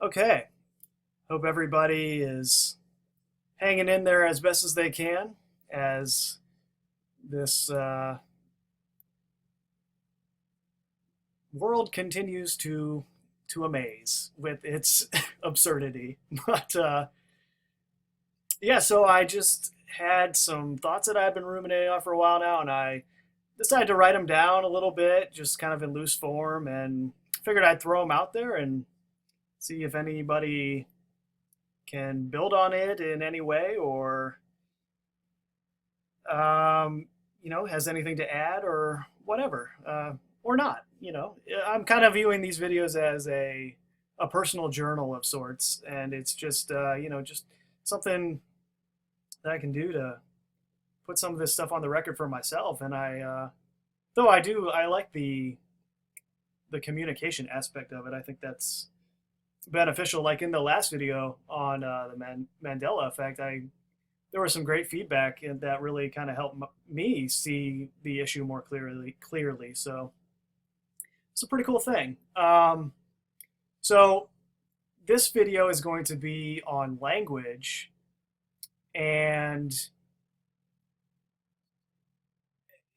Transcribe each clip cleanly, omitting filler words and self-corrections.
Okay, hope everybody is hanging in there as best as they can as this world continues to amaze with its absurdity. But yeah, so I just had some thoughts that I've been ruminating on for a while now, and I decided to write them down a little bit, just kind of in loose form, and figured I'd throw them out there and see if anybody can build on it in any way or has anything to add or whatever, or not. I'm kind of viewing these videos as a personal journal of sorts, and it's just just something that I can do to put some of this stuff on the record for myself. And though I like the communication aspect of it. I think that's beneficial. Like in the last video on the Mandela effect, there was some great feedback and that really kind of helped me see the issue more clearly. So it's a pretty cool thing. So this video is going to be on language, and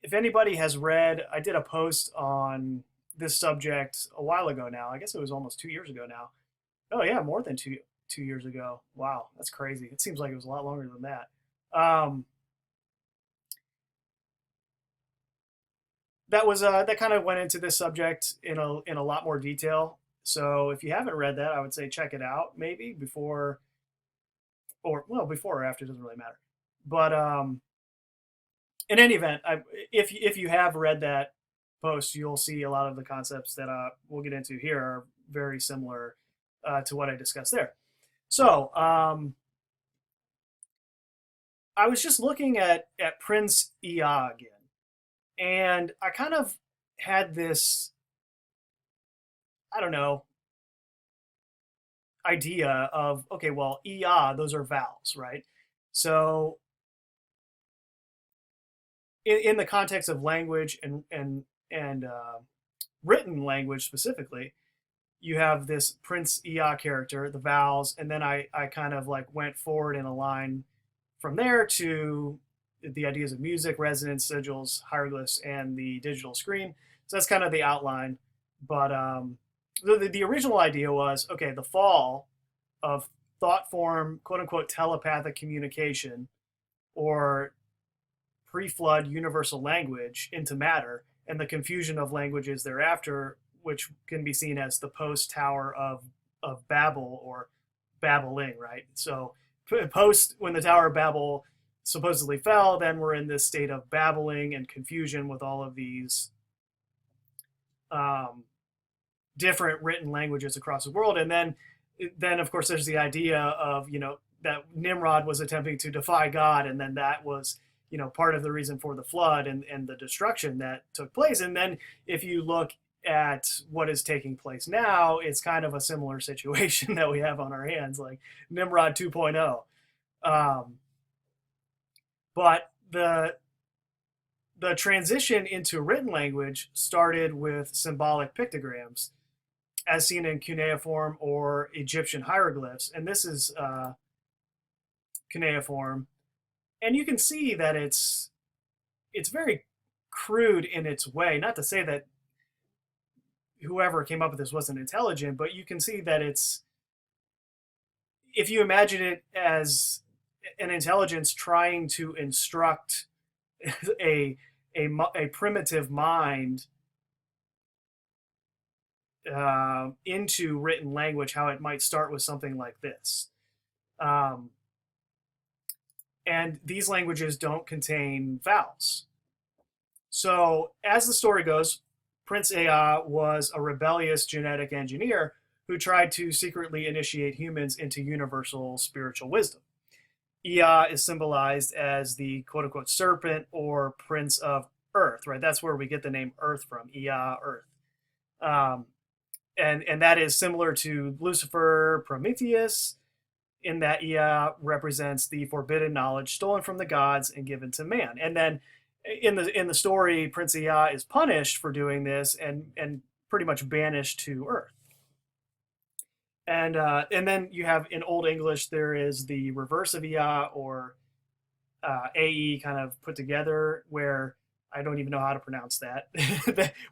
if anybody has read, I did a post on this subject a while ago now. I guess it was almost 2 years ago now. Oh yeah, more than two years ago. Wow, that's crazy. It seems like it was a lot longer than that. That kind of went into this subject in a lot more detail. So if you haven't read that, I would say check it out maybe before or after, it doesn't really matter. But in any event, if you have read that post, you'll see a lot of the concepts that we'll get into here are very similar to what I discussed there. So I was just looking at Prince Ea again, and I kind of had this, I don't know, idea of, okay, well, Ea, those are vowels, right? So in the context of language and written language specifically, you have this Prince Ea character, the vowels, and then I kind of like went forward in a line from there to the ideas of music, resonance, sigils, hieroglyphs, and the digital screen. So that's kind of the outline. But the original idea was, okay, the fall of thought form, quote unquote, telepathic communication, or pre-flood universal language into matter, and the confusion of languages thereafter, which can be seen as the post-Tower of Babel, or babbling, right? So post, when the Tower of Babel supposedly fell, then we're in this state of babbling and confusion with all of these different written languages across the world. And then of course there's the idea of that Nimrod was attempting to defy God, and then that was part of the reason for the flood and the destruction that took place. And then if you look at what is taking place now, it's kind of a similar situation that we have on our hands, like Nimrod 2.0. But the transition into written language started with symbolic pictograms, as seen in cuneiform or Egyptian hieroglyphs. And this is cuneiform. And you can see that it's very crude in its way. Not to say that whoever came up with this wasn't intelligent, but you can see that if you imagine it as an intelligence trying to instruct a primitive mind into written language, how it might start with something like this. And these languages don't contain vowels. So as the story goes, Prince Ea was a rebellious genetic engineer who tried to secretly initiate humans into universal spiritual wisdom. Ea is symbolized as the quote-unquote serpent, or prince of earth, right? That's where we get the name Earth from, Ea, earth. And that is similar to Lucifer, Prometheus, in that Ea represents the forbidden knowledge stolen from the gods and given to man. And then in the story, Prince Ea is punished for doing this and pretty much banished to Earth. And then you have in Old English there is the reverse of ia, or ae kind of put together, where I don't even know how to pronounce that,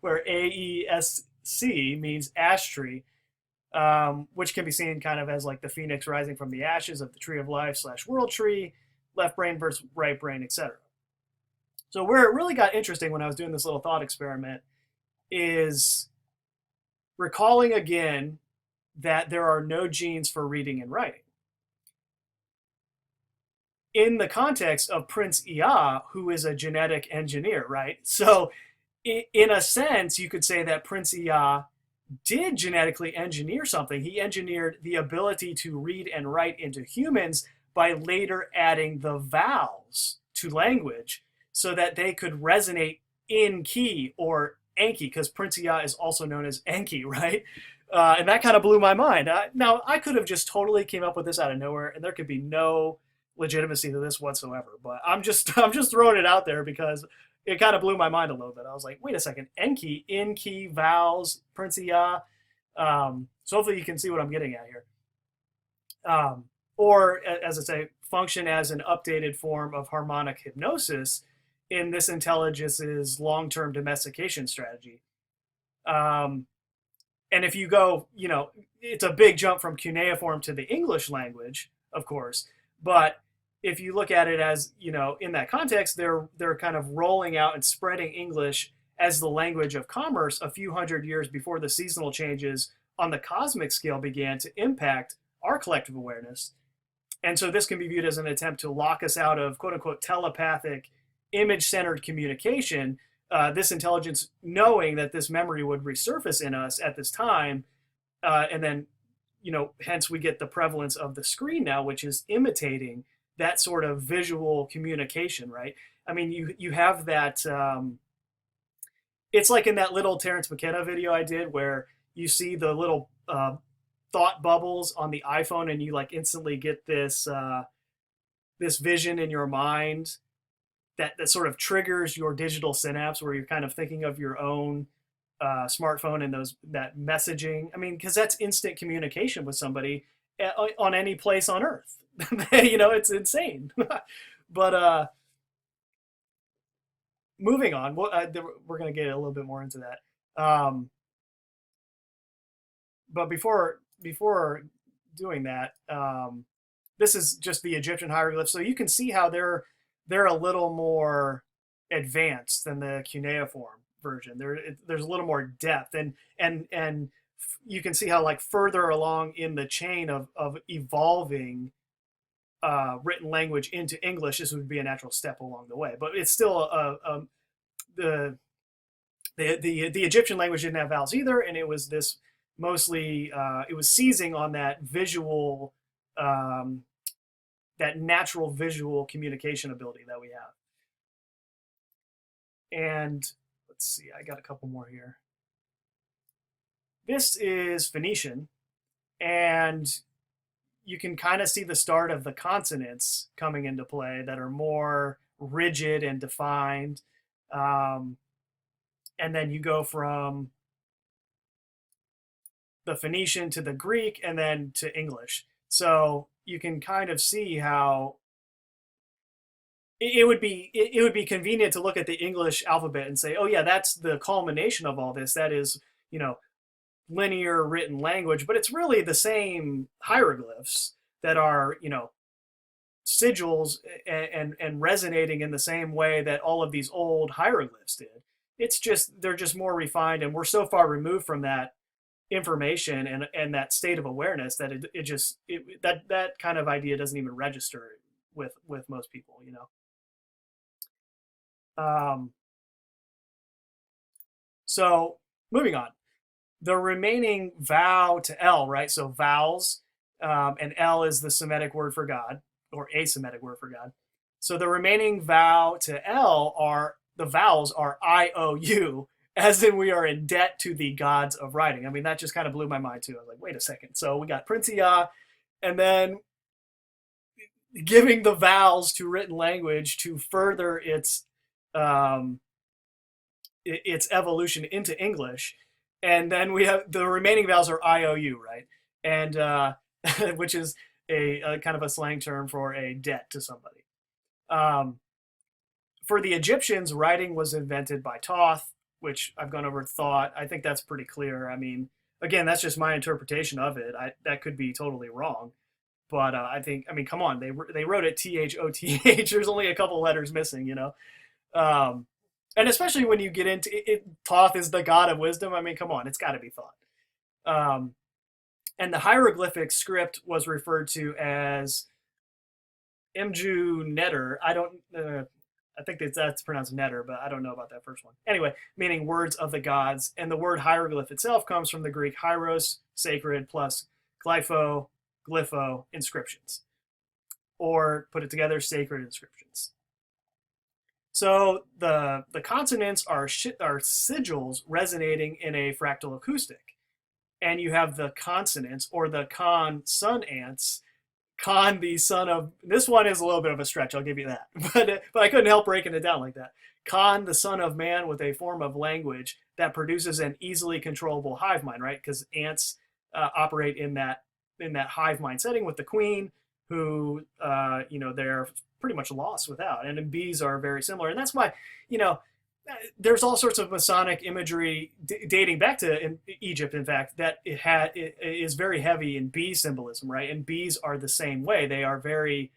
where aesc means ash tree, which can be seen kind of as like the phoenix rising from the ashes of the tree of life slash world tree, left brain versus right brain, etc. So where it really got interesting when I was doing this little thought experiment is recalling again that there are no genes for reading and writing. In the context of Prince Ea, who is a genetic engineer, right? So in a sense, you could say that Prince Ea did genetically engineer something. He engineered the ability to read and write into humans by later adding the vowels to language so that they could resonate in key or Enki, because Prince Ea is also known as Enki, right? And that kind of blew my mind. Now, I could have just totally came up with this out of nowhere, and there could be no legitimacy to this whatsoever. But I'm just throwing it out there because it kind of blew my mind a little bit. I was like, wait a second, Enki, in key, vowels, Prince Ea. So hopefully you can see what I'm getting at here. Or, as I say, function as an updated form of harmonic hypnosis in this intelligence's long-term domestication strategy. And if you go, it's a big jump from cuneiform to the English language, of course, but if you look at it as, in that context, they're kind of rolling out and spreading English as the language of commerce a few hundred years before the seasonal changes on the cosmic scale began to impact our collective awareness. And so this can be viewed as an attempt to lock us out of quote unquote telepathic, image-centered communication, this intelligence knowing that this memory would resurface in us at this time, and then, hence we get the prevalence of the screen now, which is imitating that sort of visual communication, right? I mean, you have that, it's like in that little Terrence McKenna video I did where you see the little thought bubbles on the iPhone, and you like instantly get this this vision in your mind that sort of triggers your digital synapse, where you're kind of thinking of your own smartphone and that messaging. I mean, because that's instant communication with somebody on any place on Earth. It's insane. But moving on, we're going to get a little bit more into that. But before doing that, this is just the Egyptian hieroglyphs. So you can see how they're a little more advanced than the cuneiform version. There's a little more depth, and you can see how like further along in the chain of evolving written language into English, this would be a natural step along the way. But it's still the Egyptian language didn't have vowels either, and it was this mostly it was seizing on that visual, that natural visual communication ability that we have. And let's see, I got a couple more here. This is Phoenician, and you can kind of see the start of the consonants coming into play that are more rigid and defined. And then you go from the Phoenician to the Greek and then to English. So you can kind of see how it would be convenient to look at the English alphabet and say, oh yeah, that's the culmination of all this. That is, linear written language, but it's really the same hieroglyphs that are, sigils and resonating in the same way that all of these old hieroglyphs did. It's just, they're just more refined, and we're so far removed from that information and that state of awareness that that kind of idea doesn't even register with most people, So moving on, the remaining vow to L, right? So vowels, and L is the Semitic word for God, or a Semitic word for God. So the remaining vow to L the vowels are IOU, as in we are in debt to the gods of writing. I mean, that just kind of blew my mind too. I was like, wait a second. So we got Prince Ea, and then giving the vowels to written language to further its evolution into English. And then we have the remaining vowels are IOU, right? and which is a kind of a slang term for a debt to somebody. Um, for the Egyptians, writing was invented by Thoth, which I've gone over thought. I think that's pretty clear. I mean, again, that's just my interpretation of it. That could be totally wrong, but I think, I mean, come on, they wrote it Thoth. There's only a couple letters missing, you know. Um, and especially when you get into it, Thoth is the god of wisdom. I mean, come on, it's got to be thought. Um, and the hieroglyphic script was referred to as Imju Netter. I think that's pronounced Netter, but I don't know about that first one. Anyway, meaning words of the gods. And the word hieroglyph itself comes from the Greek hieros, sacred, plus glypho, inscriptions. Or put it together, sacred inscriptions. So the consonants are sigils resonating in a fractal acoustic. And you have the consonants, or the consonants. Khan, the son of, this one is a little bit of a stretch, I'll give you that, but I couldn't help breaking it down like that. Khan, the son of man, with a form of language that produces an easily controllable hive mind, right? Because ants operate in that hive mind setting with the queen, who they're pretty much lost without, and bees are very similar, and that's why there's all sorts of Masonic imagery dating back to Egypt, in fact, that it is very heavy in bee symbolism, right? And bees are the same way. They are very,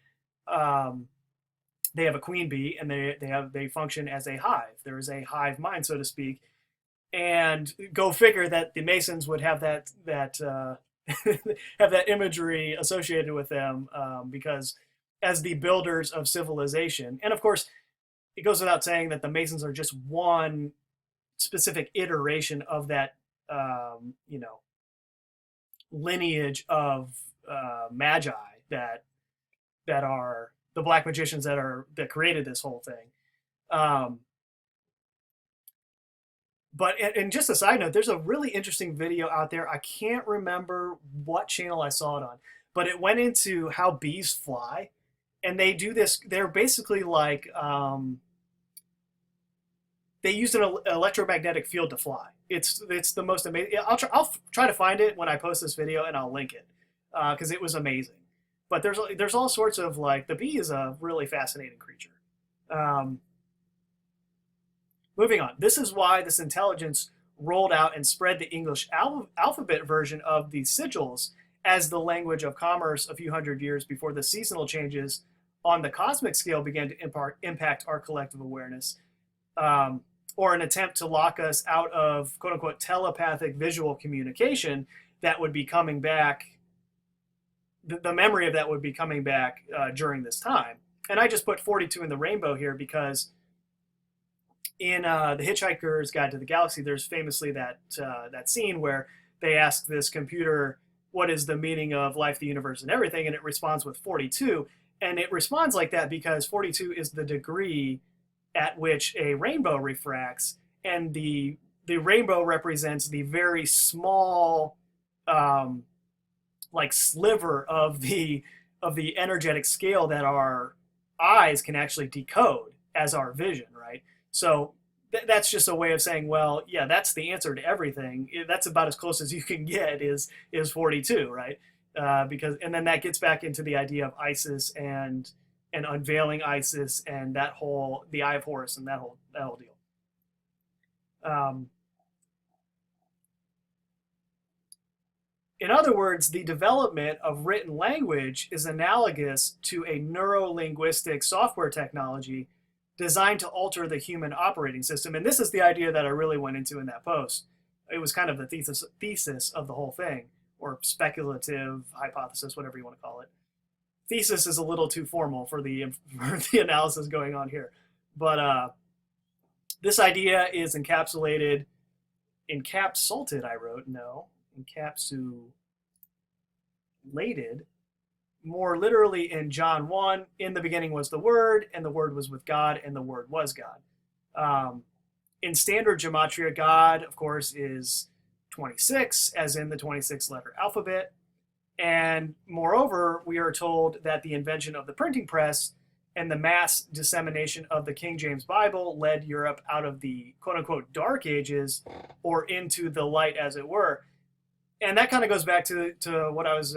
they have a queen bee, and they function as a hive. There is a hive mind, so to speak. And go figure that the Masons would have that have that imagery associated with them, because as the builders of civilization, and of course, it goes without saying that the Masons are just one specific iteration of that, lineage of magi that are the black magicians that created this whole thing. But and just a side note, there's a really interesting video out there. I can't remember what channel I saw it on, but it went into how bees fly. And they do this, they're basically like, they use an electromagnetic field to fly. It's the most amazing. I'll try to find it when I post this video, and I'll link it, because it was amazing. But there's all sorts of, like, the bee is a really fascinating creature. Moving on. This is why this intelligence rolled out and spread the English alphabet version of the sigils as the language of commerce a few hundred years before the seasonal changes on the cosmic scale began to impact our collective awareness, or an attempt to lock us out of quote-unquote telepathic visual communication that would be coming back, the memory of that would be coming back during this time. And I just put 42 in the rainbow here because in The Hitchhiker's Guide to the Galaxy, there's famously that scene where they ask this computer, what is the meaning of life, the universe, and everything? And it responds with 42. And it responds like that because 42 is the degree at which a rainbow refracts. And the rainbow represents the very small, like, sliver of the energetic scale that our eyes can actually decode as our vision, right? So that's just a way of saying, well, yeah, that's the answer to everything. That's about as close as you can get is 42, right? Because, and then that gets back into the idea of Isis and unveiling Isis and the Eye of Horus and that whole deal. In other words, the development of written language is analogous to a neuro-linguistic software technology designed to alter the human operating system. And this is the idea that I really went into in that post. It was kind of the thesis of the whole thing, or speculative hypothesis, whatever you want to call it. Thesis is a little too formal for the analysis going on here. But this idea is encapsulated, I wrote, no, encapsulated, more literally in John 1, in the beginning was the Word, and the Word was with God, and the Word was God. In standard gematria, God, of course, is 26, as in the 26-letter alphabet. And moreover, we are told that the invention of the printing press and the mass dissemination of the King James Bible led Europe out of the quote-unquote dark ages, or into the light, as it were. and that kind of goes back to what I was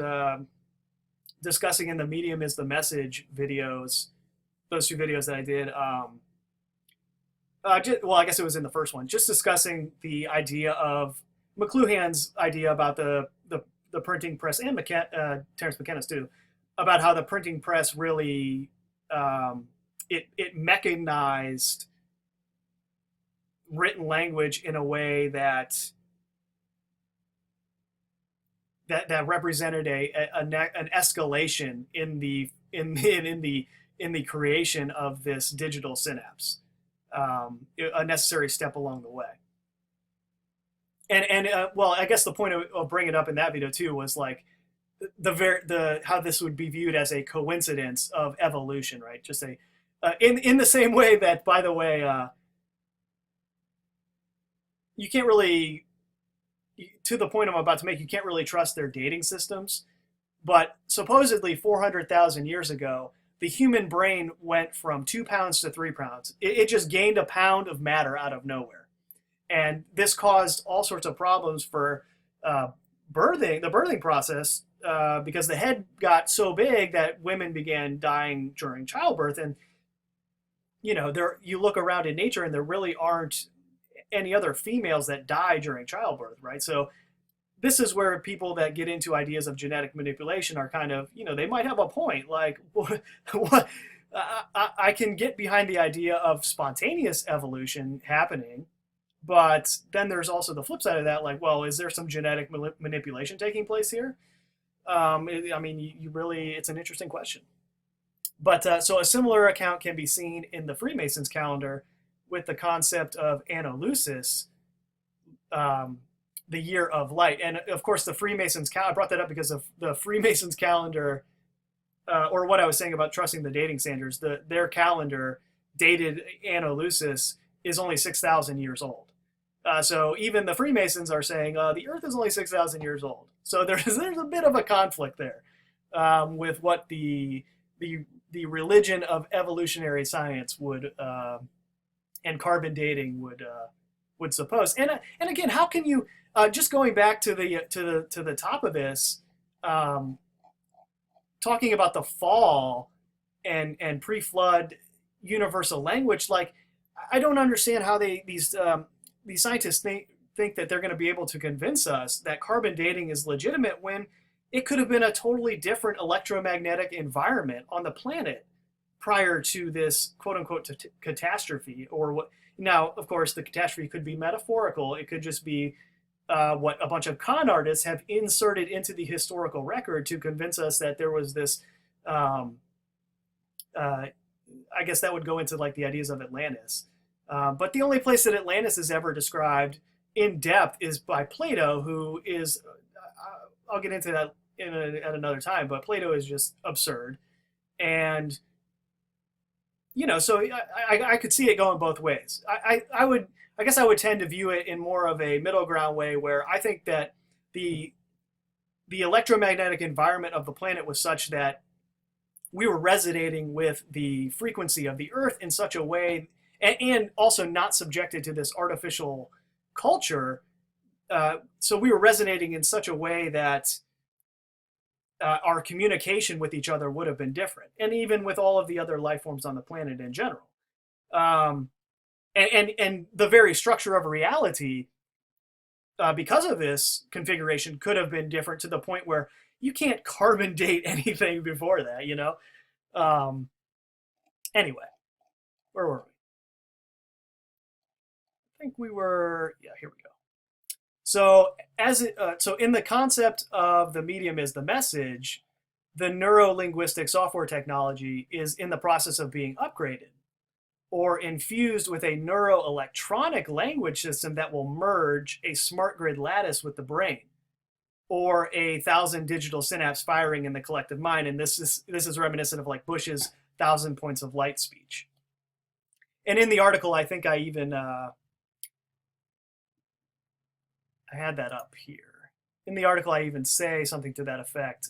discussing in the Medium is the Message videos, those two videos that I did. Well, I guess it was in the first one, just discussing the idea of McLuhan's idea about the printing press, and Terence McKenna's too, about how the printing press really it mechanized written language in a way that represented an escalation in the creation of this digital synapse, a necessary step along the way. And well, I guess the point of bringing it up in that video too was like the how this would be viewed as a coincidence of evolution, right? Just in the same way that, by the way, you can't really, to the point I'm about to make, you can't really trust their dating systems. But supposedly 400,000 years ago, the human brain went from 2 pounds to 3 pounds. It just gained a pound of matter out of nowhere. And this caused all sorts of problems for the birthing process, because the head got so big that women began dying during childbirth. And, you know, you look around in nature and there really aren't any other females that die during childbirth, right? So this is where people that get into ideas of genetic manipulation are kind of, you know, they might have a point. Like, what? I can get behind the idea of spontaneous evolution happening, but then there's also the flip side of that. Like, well, is there some genetic manipulation taking place here? I mean, you really, it's an interesting question. But so a similar account can be seen in the Freemasons calendar with the concept of Andalusis, the year of light. And of course, the Freemasons calendar, I brought that up because of the Freemasons calendar, or what I was saying about trusting the dating standards, their calendar dated Andalusis is only 6,000 years old. So even the Freemasons are saying the Earth is only 6,000 years old. So there's a bit of a conflict there with what the religion of evolutionary science would and carbon dating would suppose. And again, how can you just going back to the top of this, talking about the fall and pre-flood universal language, like I don't understand how these scientists think that they're going to be able to convince us that carbon dating is legitimate when it could have been a totally different electromagnetic environment on the planet prior to this quote-unquote catastrophe. Or what? Now, of course, the catastrophe could be metaphorical. It could just be what a bunch of con artists have inserted into the historical record to convince us that there was this, I guess that would go into like the ideas of Atlantis. But the only place that Atlantis is ever described in depth is by Plato, who is, I'll get into that at another time, but Plato is just absurd. And, you know, so I could see it going both ways. I guess I would tend to view it in more of a middle ground way, where I think that the electromagnetic environment of the planet was such that we were resonating with the frequency of the Earth in such a way, and also not subjected to this artificial culture. So we were resonating in such a way that our communication with each other would have been different, and even with all of the other life forms on the planet in general. And the very structure of reality, because of this configuration, could have been different to the point where you can't carbon date anything before that, you know? Anyway, where were we? I think we were, yeah, here we go. So so in the concept of the medium is the message, the neuro-linguistic software technology is in the process of being upgraded or infused with a neuro-electronic language system that will merge a smart grid lattice with the brain, or 1,000 digital synapse firing in the collective mind. And this is reminiscent of like Bush's 1,000 points of light speech. And in the article, I think I even I had that up here. In the article, I even say something to that effect.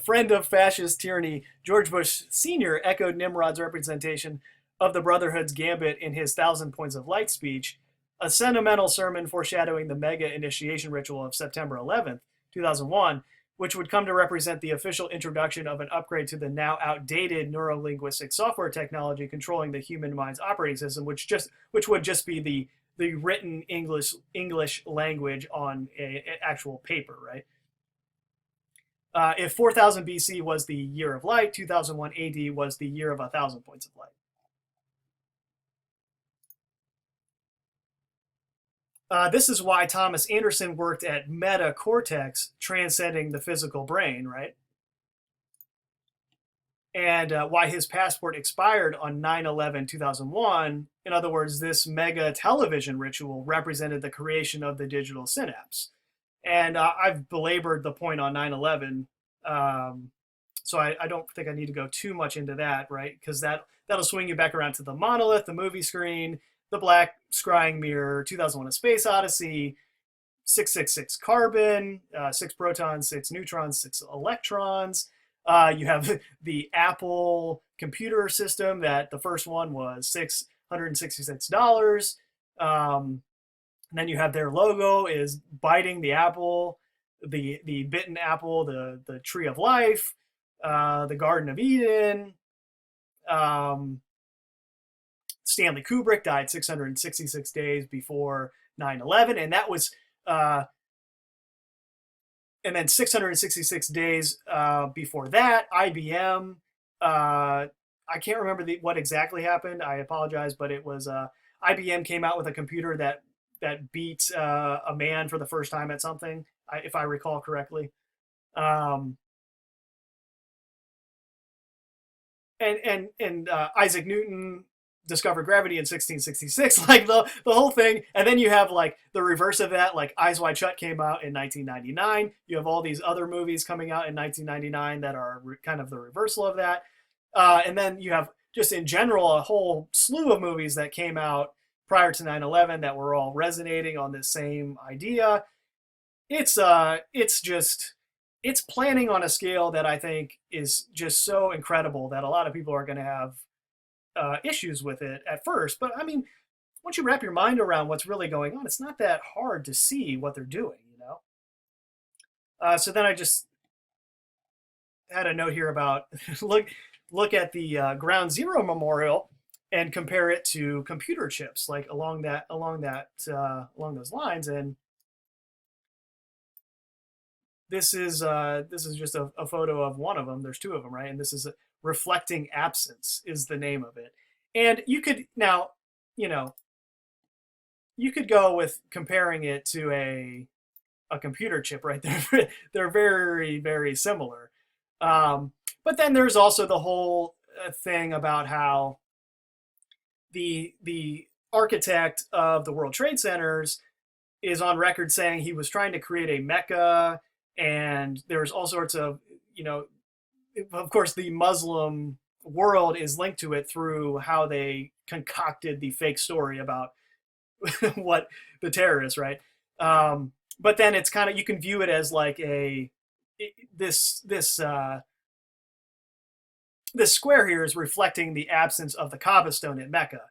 Friend of fascist tyranny, George Bush Sr. echoed Nimrod's representation of the Brotherhood's gambit in his 1,000 points of light speech, a sentimental sermon foreshadowing the mega initiation ritual of September 11th, 2001, which would come to represent the official introduction of an upgrade to the now outdated neurolinguistic software technology controlling the human mind's operating system, which would just be the written English language on an actual paper, right? If 4000 BC was the year of light, 2001 AD was the year of 1,000 points of light. This is why Thomas Anderson worked at metacortex, transcending the physical brain, right? And why his passport expired on 9/11/2001. In other words, this mega television ritual represented the creation of the digital synapse. And I've belabored the point on 9/11, so I don't think I need to go too much into that, right? Because that'll swing you back around to the monolith, the movie screen, the black scrying mirror, 2001: A Space Odyssey, 666 carbon, 6 protons, 6 neutrons, 6 electrons. You have the Apple computer system that the first one was $666. And then you have their logo is biting the apple, the bitten apple, the tree of life, the Garden of Eden. Stanley Kubrick died 666 days before 9/11, and that was, and then 666 days before that, IBM. I can't remember what exactly happened. I apologize, but it was IBM came out with a computer that beat a man for the first time at something, if I recall correctly. And Isaac Newton discovered gravity in 1666, like the whole thing. And then you have like the reverse of that, like Eyes Wide Shut came out in 1999. You have all these other movies coming out in 1999 that are kind of the reversal of that. And then you have just in general a whole slew of movies that came out prior to 9/11 that were all resonating on this same idea. It's planning on a scale that I think is just so incredible that a lot of people are going to have issues with it at first. But I mean, once you wrap your mind around what's really going on, it's not that hard to see what they're doing, you know? So then I just had a note here about look at the Ground Zero Memorial and compare it to computer chips, like along those lines. And this is just a photo of one of them. There's two of them, right? And this is Reflecting Absence is the name of it. And you could now, you could go with comparing it to a computer chip, right? They're very, very similar. But then there's also the whole thing about how the architect of the World Trade Centers is on record saying he was trying to create a Mecca, and there's all sorts of, of course, the Muslim world is linked to it through how they concocted the fake story about what the terrorists, right? But then it's kind of, you can view it as like this square here is reflecting the absence of the Kaaba stone at Mecca.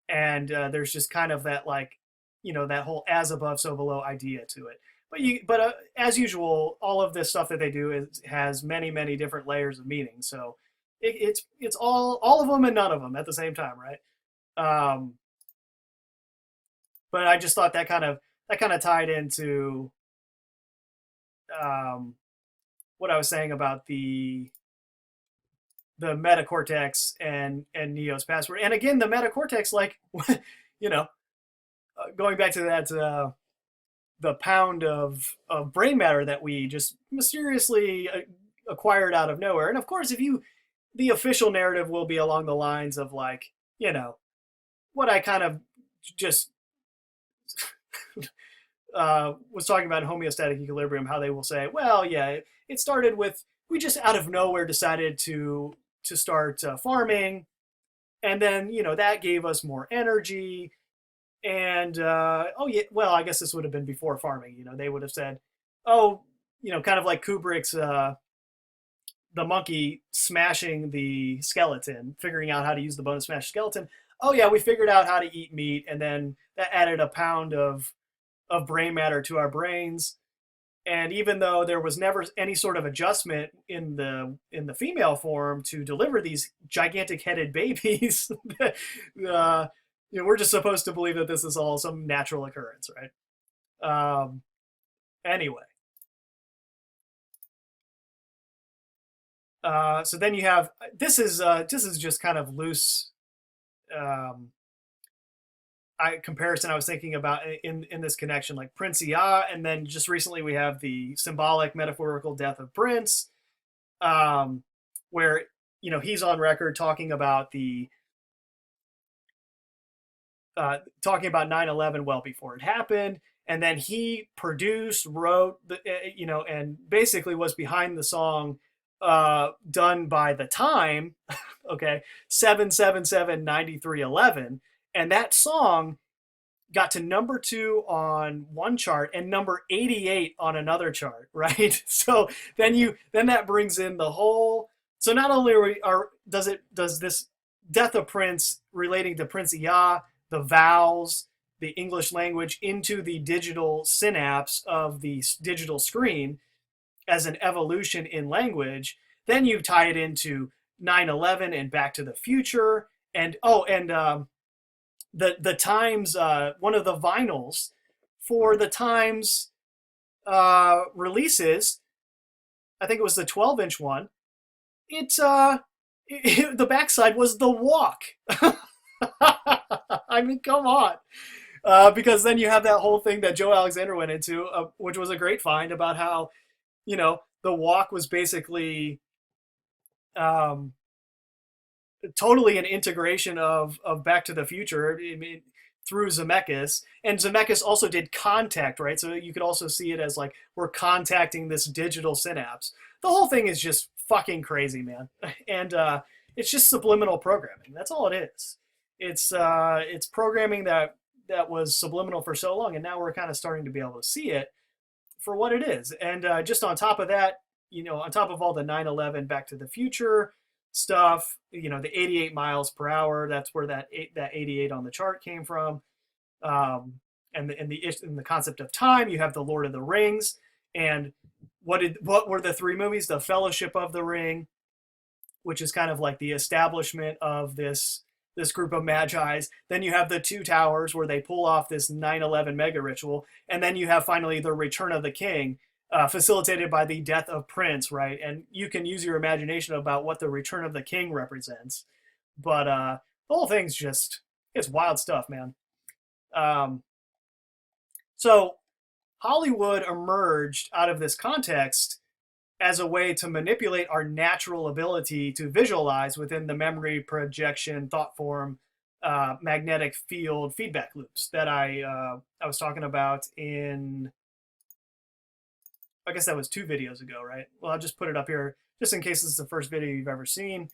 And there's just kind of that, like, that whole as above, so below idea to it. But as usual, all of this stuff that they do has many, many different layers of meaning. So it's all of them and none of them at the same time, right? But I just thought that kind of tied into what I was saying about the metacortex and Neo's password. And again, the metacortex, like, going back to that, the pound of brain matter that we just mysteriously acquired out of nowhere. And of course, the official narrative will be along the lines of, like, what I kind of just was talking about in homeostatic equilibrium, how they will say, well, yeah, it started with, we just out of nowhere decided to start farming, and then that gave us more energy, and oh yeah, well, I guess this would have been before farming. They would have said, oh, kind of like Kubrick's the monkey smashing the skeleton, figuring out how to use the bone to smash skeleton. oh yeah, we figured out how to eat meat, and then that added a pound of brain matter to our brains. And even though there was never any sort of adjustment in the female form to deliver these gigantic headed babies, we're just supposed to believe that this is all some natural occurrence, right? Anyway, so then you have this is just kind of loose um, comparison I was thinking about in this connection, like Prince Ia, and then just recently we have the symbolic metaphorical death of Prince, um, where he's on record talking about the talking about 9/11 well before it happened, and then he produced, wrote the and basically was behind the song done by The Time, okay, 7/7/7/93/11, and that song got to number 2 on one chart and number 88 on another chart, right? So then that brings in the whole. So not only does this death of Prince relating to Prince Ia, the vowels, the English language into the digital synapse of the digital screen as an evolution in language, then you tie it into 9/11 and Back to the Future, and the Times, one of the vinyls for the Times releases, I think it was the 12-inch one. The backside was The Walk. I mean, come on. Because then you have that whole thing that Joe Alexander went into, which was a great find about how, The Walk was basically totally an integration of Back to the Future, I mean, through Zemeckis. And Zemeckis also did Contact, right? So you could also see it as like, we're contacting this digital synapse. The whole thing is just fucking crazy, man. And it's just subliminal programming. That's all it is. It's programming that was subliminal for so long, and now we're kind of starting to be able to see it for what it is. And just on top of that, on top of all the 9/11 Back to the Future stuff, the 88 miles per hour, that's where that 88 on the chart came from. And the concept of time, you have the Lord of the Rings, and what were the 3 movies? The Fellowship of the Ring, which is kind of like the establishment of this group of magi's. Then you have the 2 Towers, where they pull off this 9/11 mega ritual, and then you have finally the Return of the King, facilitated by the death of Prince, right? And you can use your imagination about what the Return of the King represents, but the whole thing's it's wild stuff, man. So Hollywood emerged out of this context as a way to manipulate our natural ability to visualize within the memory, projection, thought form, magnetic field feedback loops that I was talking about in, I guess that was 2 videos ago, right? Well, I'll just put it up here just in case this is the first video you've ever seen.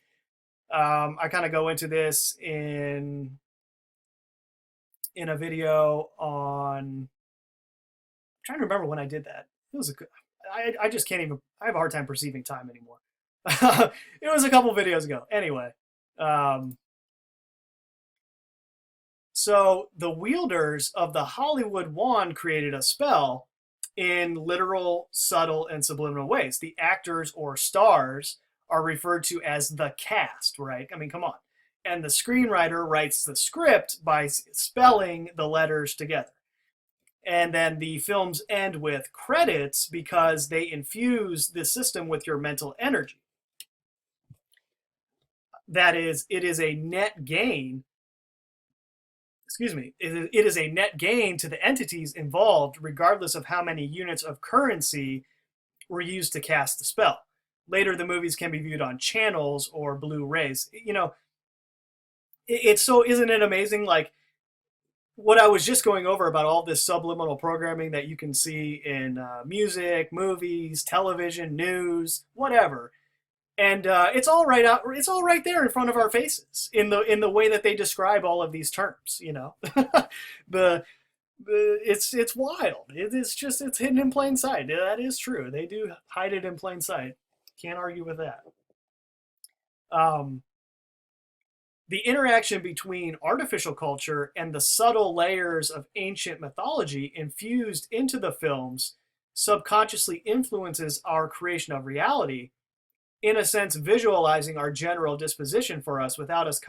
I kind of go into this in a video on, I'm trying to remember when I did that. It was I just can't even, I have a hard time perceiving time anymore. It was a couple videos ago. Anyway, so the wielders of the Hollywood wand created a spell in literal, subtle, and subliminal ways. The actors or stars are referred to as the cast, right? I mean, come on. And the screenwriter writes the script by spelling the letters together. And then the films end with credits because they infuse the system with your mental energy. That is, it is a net gain. Excuse me. It is a net gain to the entities involved, regardless of how many units of currency were used to cast the spell. Later, the movies can be viewed on channels or Blu-rays. It's so, isn't it amazing? Like, what I was just going over about all this subliminal programming that you can see in music, movies, television, news, whatever, and it's all right out. It's all right there in front of our faces in the way that they describe all of these terms. It's wild. It's hidden in plain sight. That is true. They do hide it in plain sight. Can't argue with that. the interaction between artificial culture and the subtle layers of ancient mythology infused into the films subconsciously influences our creation of reality, in a sense, visualizing our general disposition for us without us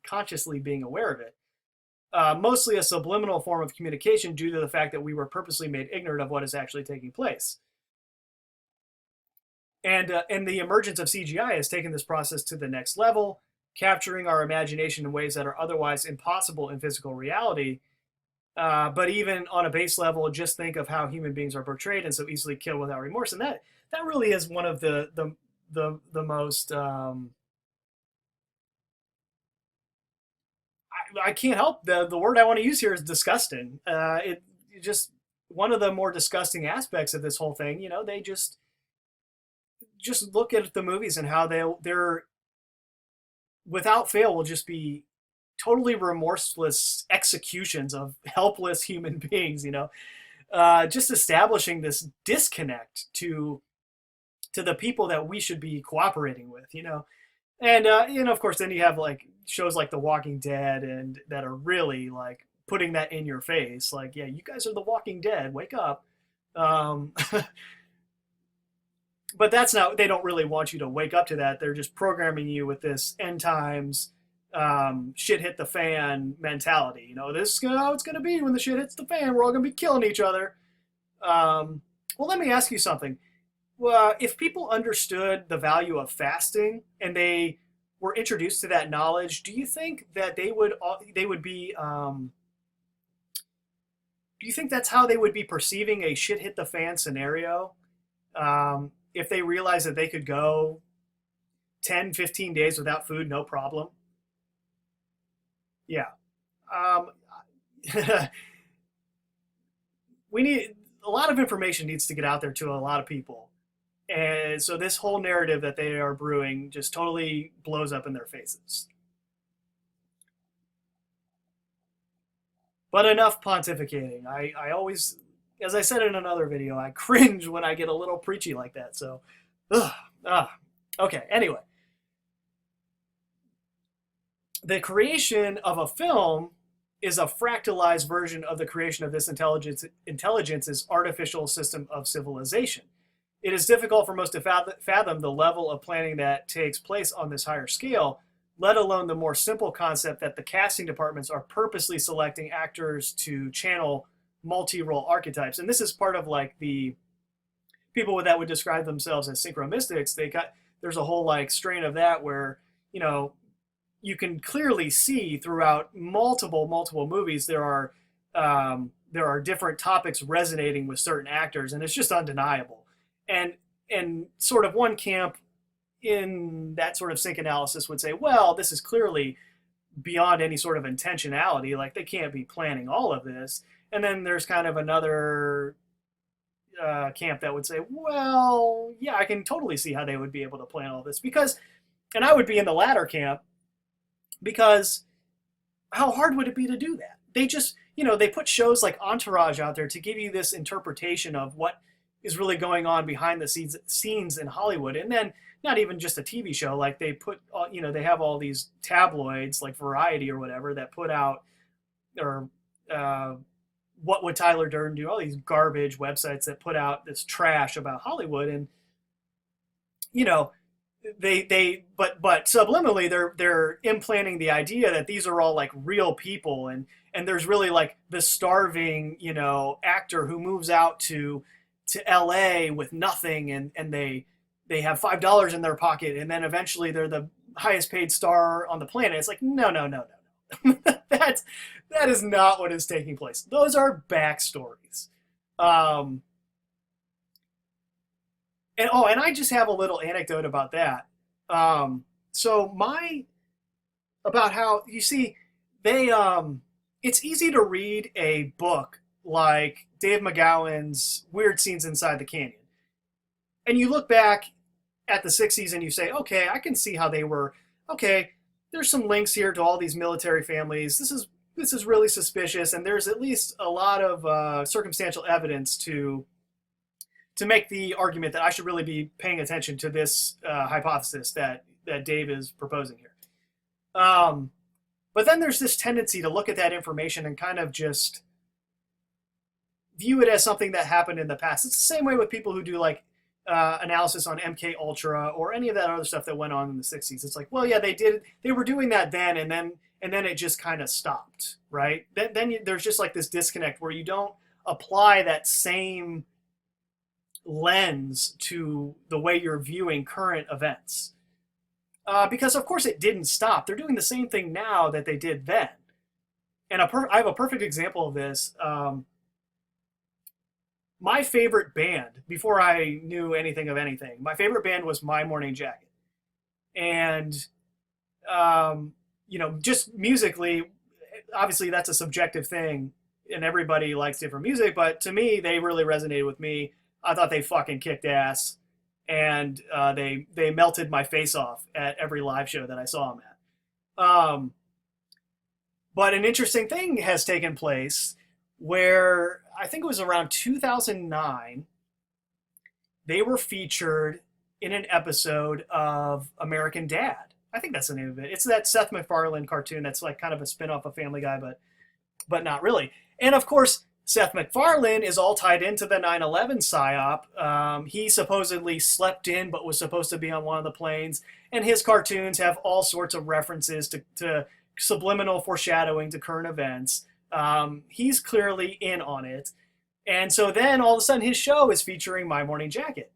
consciously being aware of it. Mostly a subliminal form of communication due to the fact that we were purposely made ignorant of what is actually taking place. And the emergence of CGI has taken this process to the next level, capturing our imagination in ways that are otherwise impossible in physical reality. But even on a base level, just think of how human beings are portrayed and so easily killed without remorse, and that really is one of the most I can't help the word I want to use here is disgusting. It just one of the more disgusting aspects of this whole thing. You know, they just look at the movies and how they're without fail will just be totally remorseless executions of helpless human beings. You know, just establishing this disconnect to the people that we should be cooperating with. You know, and you know, of course, then you have like shows like The Walking Dead and that are really like putting that in your face. Like, yeah, you guys are The Walking Dead. Wake up. Um, but that's not. They don't really want you to wake up to that. They're just programming you with this end times, shit hit the fan mentality. You know, this is how it's gonna be when the shit hits the fan. We're all gonna be killing each other. Well, let me ask you something. Well, if people understood the value of fasting and they were introduced to that knowledge, do you think that they would be do you think that's how they would be perceiving a shit hit the fan scenario? If they realized that they could go 10, 15 days without food, no problem? Yeah. Um, we need a lot of information needs to get out there to a lot of people. And so this whole narrative that they are brewing just totally blows up in their faces. But enough pontificating. I always, as I said in another video, I cringe when I get a little preachy like that. So, ugh, okay. Anyway, the creation of a film is a fractalized version of the creation of this intelligence's artificial system of civilization. It is difficult for most to fathom the level of planning that takes place on this higher scale, let alone the more simple concept that the casting departments are purposely selecting actors to channel multi-role archetypes. And this is part of like the people that would describe themselves as synchromystics. There's a whole like strain of that where, you know, you can clearly see throughout multiple movies there are different topics resonating with certain actors, and it's just undeniable. And sort of one camp in that sort of sync analysis would say, well, this is clearly beyond any sort of intentionality. Like they can't be planning all of this. And then there's kind of another camp that would say, well, yeah, I can totally see how they would be able to plan all this because, and I would be in the latter camp because how hard would it be to do that? They just, you know, they put shows like Entourage out there to give you this interpretation of what is really going on behind the scenes in Hollywood. And then not even just a TV show, like they put, you know, they have all these tabloids like Variety or whatever that put out, or What Would Tyler Durden Do? All these garbage websites that put out this trash about Hollywood. And, you know, but subliminally they're implanting the idea that these are all like real people, and there's really like the starving, you know, actor who moves out to LA with nothing, and they have $5 in their pocket, and then eventually they're the highest paid star on the planet. It's like no. that is not what is taking place. Those are backstories. And I just have a little anecdote about that. So about how, you see, it's easy to read a book like Dave McGowan's Weird Scenes Inside the Canyon. And you look back at the 60s and you say, okay, I can see how they were, okay, there's some links here to all these military families. This is really suspicious, and there's at least a lot of circumstantial evidence to make the argument that I should really be paying attention to this hypothesis that Dave is proposing here. But then there's this tendency to look at that information and kind of just view it as something that happened in the past. It's the same way with people who do like analysis on MK Ultra or any of that other stuff that went on in the 60s. It's like, well, yeah, they were doing that then, and then it just kind of stopped, right? There's just like this disconnect where you don't apply that same lens to the way you're viewing current events. Because of course it didn't stop. They're doing the same thing now that they did then. And I have a perfect example of this. My favorite band, before I knew anything of anything, my favorite band was My Morning Jacket. And, just musically, obviously that's a subjective thing and everybody likes different music, but to me, they really resonated with me. I thought they fucking kicked ass, and they melted my face off at every live show that I saw them at. But an interesting thing has taken place where I think it was around 2009, they were featured in an episode of American Dad. I think that's the name of it. It's that Seth MacFarlane cartoon that's like kind of a spin-off of Family Guy, but not really. And of course, Seth MacFarlane is all tied into the 9/11 psyop. He supposedly slept in but was supposed to be on one of the planes. And his cartoons have all sorts of references to subliminal foreshadowing to current events. He's clearly in on it. And so then all of a sudden his show is featuring My Morning Jacket.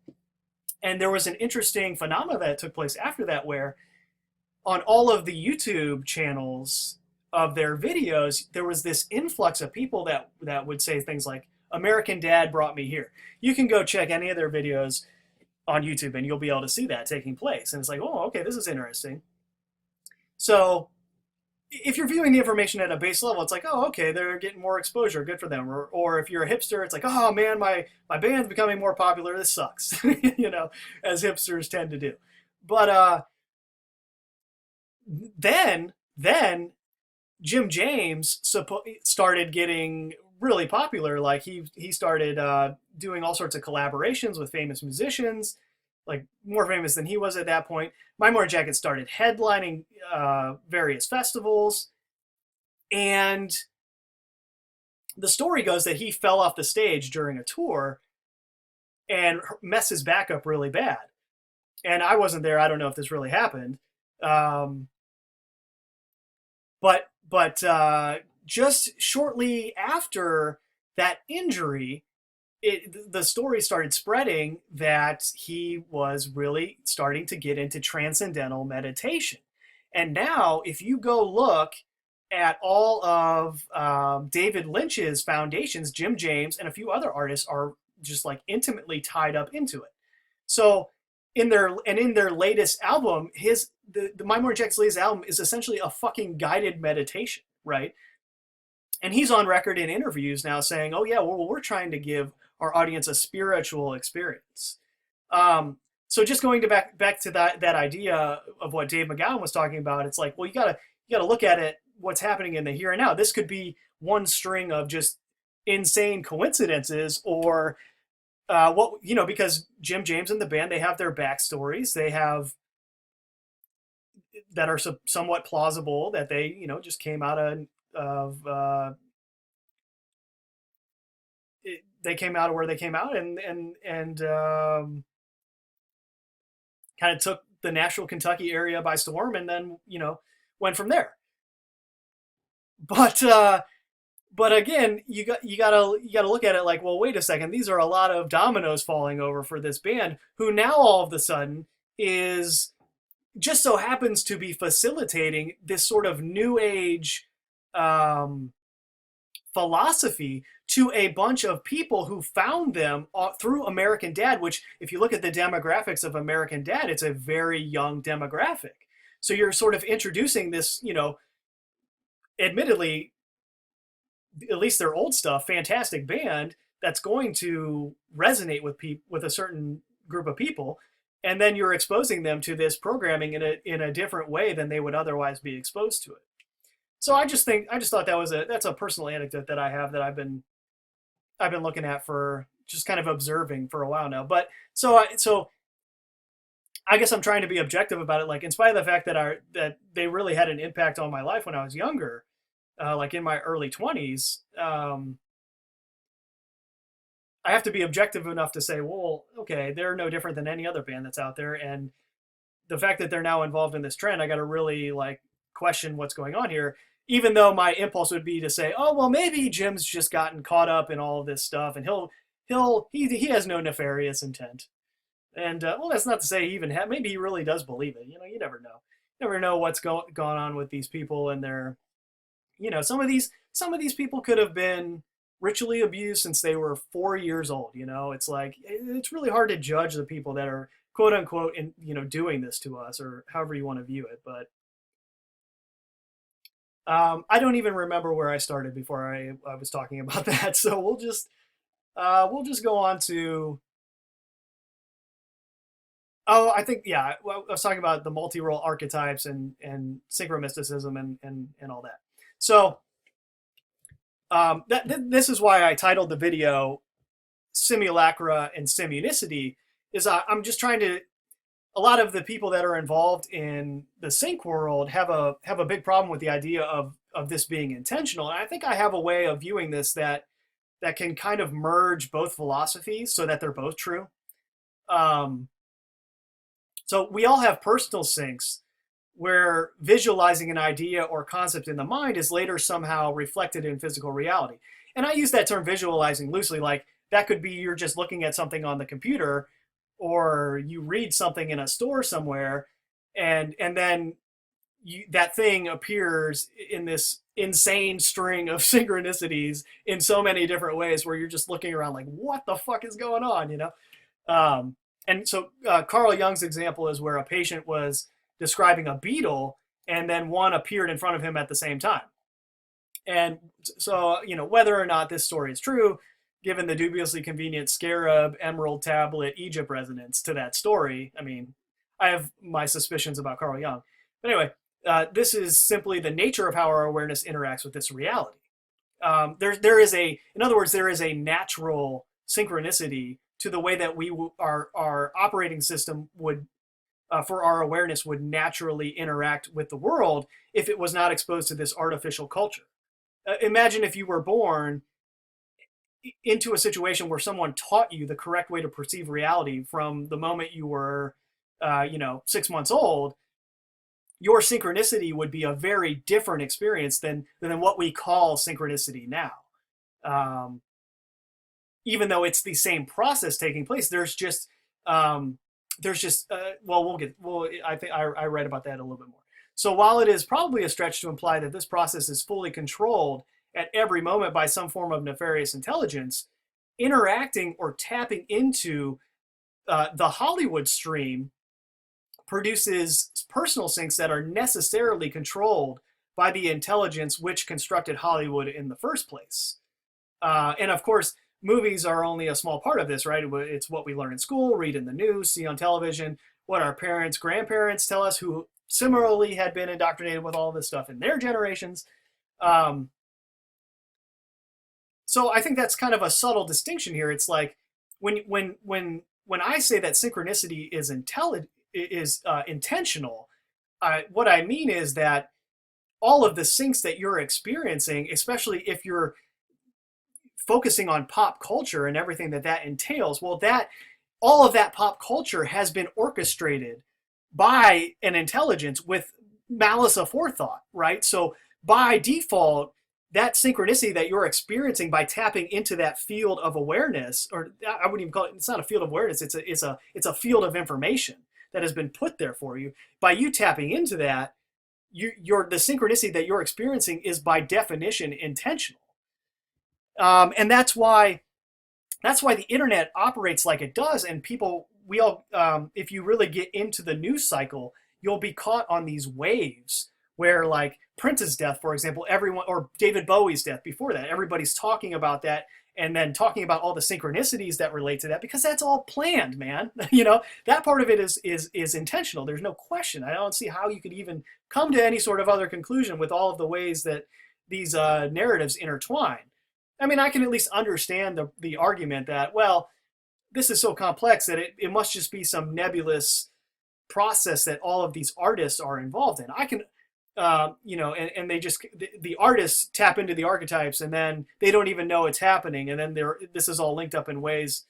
And there was an interesting phenomena that took place after that where on all of the YouTube channels of their videos, there was this influx of people that would say things like, American Dad brought me here. You can go check any of their videos on YouTube and you'll be able to see that taking place. And it's like, oh, okay, this is interesting. So if you're viewing the information at a base level, it's like, oh, okay, they're getting more exposure, good for them. Or if you're a hipster, it's like, oh man, my band's becoming more popular, this sucks, as hipsters tend to do. But then Jim James started getting really popular. Like he started doing all sorts of collaborations with famous musicians, like more famous than he was at that point. My Morning Jacket started headlining various festivals, and the story goes that he fell off the stage during a tour and messed his back up really bad. And I wasn't there. I don't know if this really happened. But just shortly after that injury, the story started spreading that he was really starting to get into transcendental meditation. And now, if you go look at all of David Lynch's foundations, Jim James and a few other artists are just like intimately tied up into it. So in their latest album, the My Morning Jacket's latest album is essentially a fucking guided meditation, right? And he's on record in interviews now saying, oh yeah, well, we're trying to give our audience a spiritual experience. So just going back to that idea of what Dave McGowan was talking about, it's like, well, you gotta look at it, what's happening in the here and now. This could be one string of just insane coincidences, or because Jim James and the band, they have their backstories, they have that are somewhat plausible, that they just came out of they came out of where they came out, and kind of took the Nashville, Kentucky area by storm, and then went from there. But again, you gotta look at it like, well, wait a second, these are a lot of dominoes falling over for this band, who now all of a sudden is just so happens to be facilitating this sort of new age philosophy to a bunch of people who found them through American Dad, which, if you look at the demographics of American Dad, it's a very young demographic. So you're sort of introducing this, admittedly, at least their old stuff, fantastic band that's going to resonate with a certain group of people, and then you're exposing them to this programming in a different way than they would otherwise be exposed to it. So I just thought that's a personal anecdote that I have, that I've been looking at for just kind of observing for a while now. But so I guess I'm trying to be objective about it. Like, in spite of the fact that they really had an impact on my life when I was younger, like in my early 20s, I have to be objective enough to say, well, okay, they're no different than any other band that's out there, and the fact that they're now involved in this trend, I got to really like question what's going on here. Even though my impulse would be to say, oh well, maybe Jim's just gotten caught up in all of this stuff, and he has no nefarious intent. And well, that's not to say he even maybe he really does believe it. You know, you never know. You never know what's gone on with these people and their, some of these people could have been ritually abused since they were 4 years old. You know, it's like it's really hard to judge the people that are quote unquote doing this to us, or however you want to view it. But I don't even remember where I started before I was talking about that. So we'll just go on to. Oh, I think yeah. Well, I was talking about the multi-role archetypes and synchromysticism and all that. So this is why I titled the video "Simulacra and Simunicity." Is I'm just trying to. A lot of the people that are involved in the sync world have a big problem with the idea of this being intentional, and I think I have a way of viewing this that can kind of merge both philosophies so that they're both true. Um, So we all have personal syncs where visualizing an idea or concept in the mind is later somehow reflected in physical reality. And I use that term visualizing loosely, like that could be you're just looking at something on the computer, or you read something in a store somewhere, and then that thing appears in this insane string of synchronicities in so many different ways where you're just looking around like, what the fuck is going on, and so Carl Jung's example is where a patient was describing a beetle and then one appeared in front of him at the same time. And so, whether or not this story is true, given the dubiously convenient scarab, emerald tablet, Egypt resonance to that story, I mean, I have my suspicions about Carl Jung. But anyway, this is simply the nature of how our awareness interacts with this reality. In other words, there is a natural synchronicity to the way that our operating system would for our awareness would naturally interact with the world if it was not exposed to this artificial culture. Imagine if you were born into a situation where someone taught you the correct way to perceive reality from the moment you were 6 months old. Your synchronicity would be a very different experience than what we call synchronicity now. Even though it's the same process taking place, well, I think I read about that a little bit more. So while it is probably a stretch to imply that this process is fully controlled at every moment by some form of nefarious intelligence, interacting or tapping into the Hollywood stream produces personal syncs that are necessarily controlled by the intelligence which constructed Hollywood in the first place. And of course, movies are only a small part of this, right? It's what we learn in school, read in the news, see on television, what our parents, grandparents tell us, who similarly had been indoctrinated with all this stuff in their generations. So I think that's kind of a subtle distinction here. It's like when I say that synchronicity is intentional, what I mean is that all of the syncs that you're experiencing, especially if you're focusing on pop culture and everything that entails, well, all of that pop culture has been orchestrated by an intelligence with malice aforethought, right? So by default, that synchronicity that you're experiencing by tapping into that field of awareness, or I wouldn't even call it, it's not a field of awareness, it's a field of information that has been put there for you. By you tapping into that, the synchronicity that you're experiencing is by definition intentional. And that's why the internet operates like it does. And if you really get into the news cycle, you'll be caught on these waves where, like, Prince's death, for example, or David Bowie's death before that, everybody's talking about that and then talking about all the synchronicities that relate to that, because that's all planned, man. That part of it is intentional. There's no question. I don't see how you could even come to any sort of other conclusion with all of the ways that these narratives intertwine. I mean, I can at least understand the argument that, well, this is so complex that it must just be some nebulous process that all of these artists are involved in. I can, and they just, the artists tap into the archetypes, and then they don't even know it's happening, and then this is all linked up in ways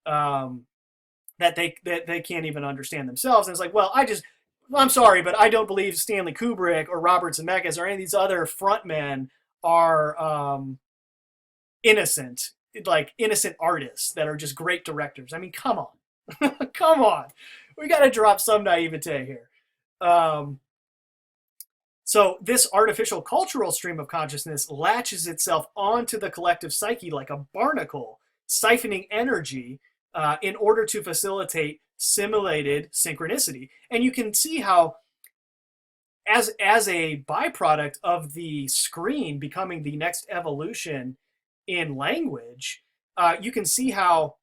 that they can't even understand themselves. And it's like, well, I'm sorry, but I don't believe Stanley Kubrick or Robert Zemeckis or any of these other frontmen are innocent artists that are just great directors. I mean, come on. Come on. We got to drop some naivete here. So this artificial cultural stream of consciousness latches itself onto the collective psyche like a barnacle, siphoning energy in order to facilitate simulated synchronicity. And you can see how, as a byproduct of the screen becoming the next evolution in language, you can see how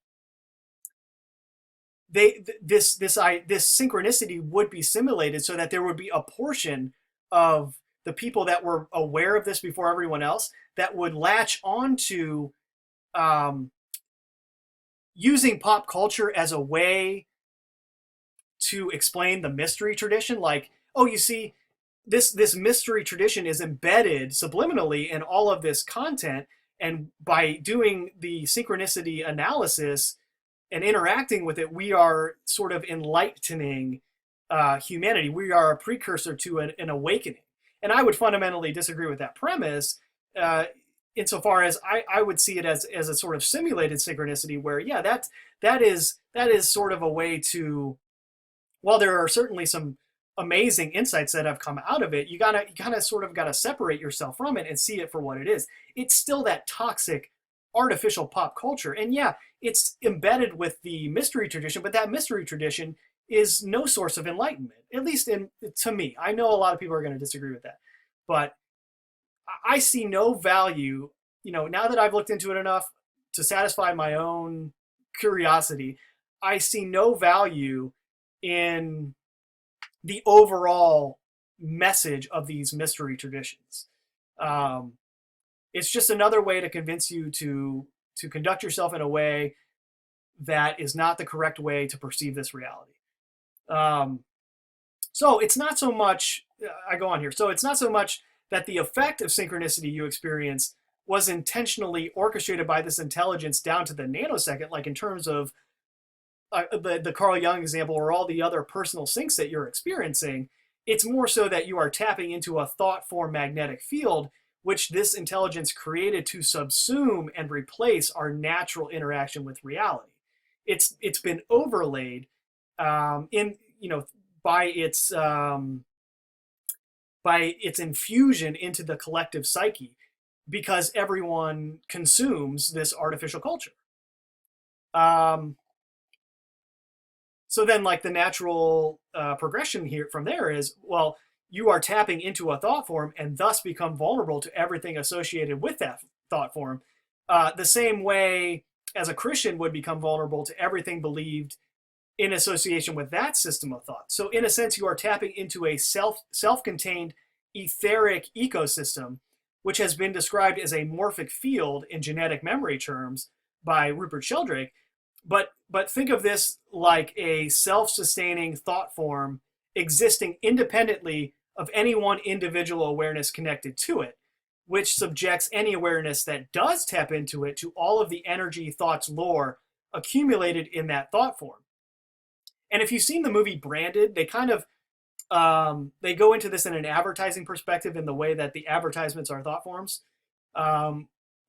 this synchronicity would be simulated so that there would be a portion of the people that were aware of this before everyone else that would latch onto using pop culture as a way to explain the mystery tradition. Like, oh, you see, this mystery tradition is embedded subliminally in all of this content, and by doing the synchronicity analysis and interacting with it, we are sort of enlightening humanity. We are a precursor to an awakening. And I would fundamentally disagree with that premise, insofar as I would see it as a sort of simulated synchronicity where, yeah, that is sort of a way to, while there are certainly some amazing insights that have come out of it, you kind of sort of got to separate yourself from it and see it for what it is. It's still that toxic artificial pop culture. And yeah, it's embedded with the mystery tradition, but that mystery tradition is no source of enlightenment, at least to me. I know a lot of people are going to disagree with that, but I see no value, now that I've looked into it enough to satisfy my own curiosity, I see no value in the overall message of these mystery traditions. It's just another way to convince you to conduct yourself in a way that is not the correct way to perceive this reality. So it's not so much, I go on here, so it's not so much that the effect of synchronicity you experience was intentionally orchestrated by this intelligence down to the nanosecond, like in terms of the Carl Jung example or all the other personal syncs that you're experiencing. It's more so that you are tapping into a thought form magnetic field, which this intelligence created to subsume and replace our natural interaction with reality. It's been overlaid by its infusion into the collective psyche, because everyone consumes this artificial culture. So then, like, the natural progression here from there is, well, you are tapping into a thought form and thus become vulnerable to everything associated with that thought form. The same way as a Christian would become vulnerable to everything believed in association with that system of thought. So in a sense, you are tapping into a self-contained etheric ecosystem, which has been described as a morphic field in genetic memory terms by Rupert Sheldrake. But think of this like a self-sustaining thought form existing independently of any one individual awareness connected to it, which subjects any awareness that does tap into it to all of the energy, thoughts, lore accumulated in that thought form. And if you've seen the movie Branded, they kind of they go into this in an advertising perspective in the way that the advertisements are thought forms,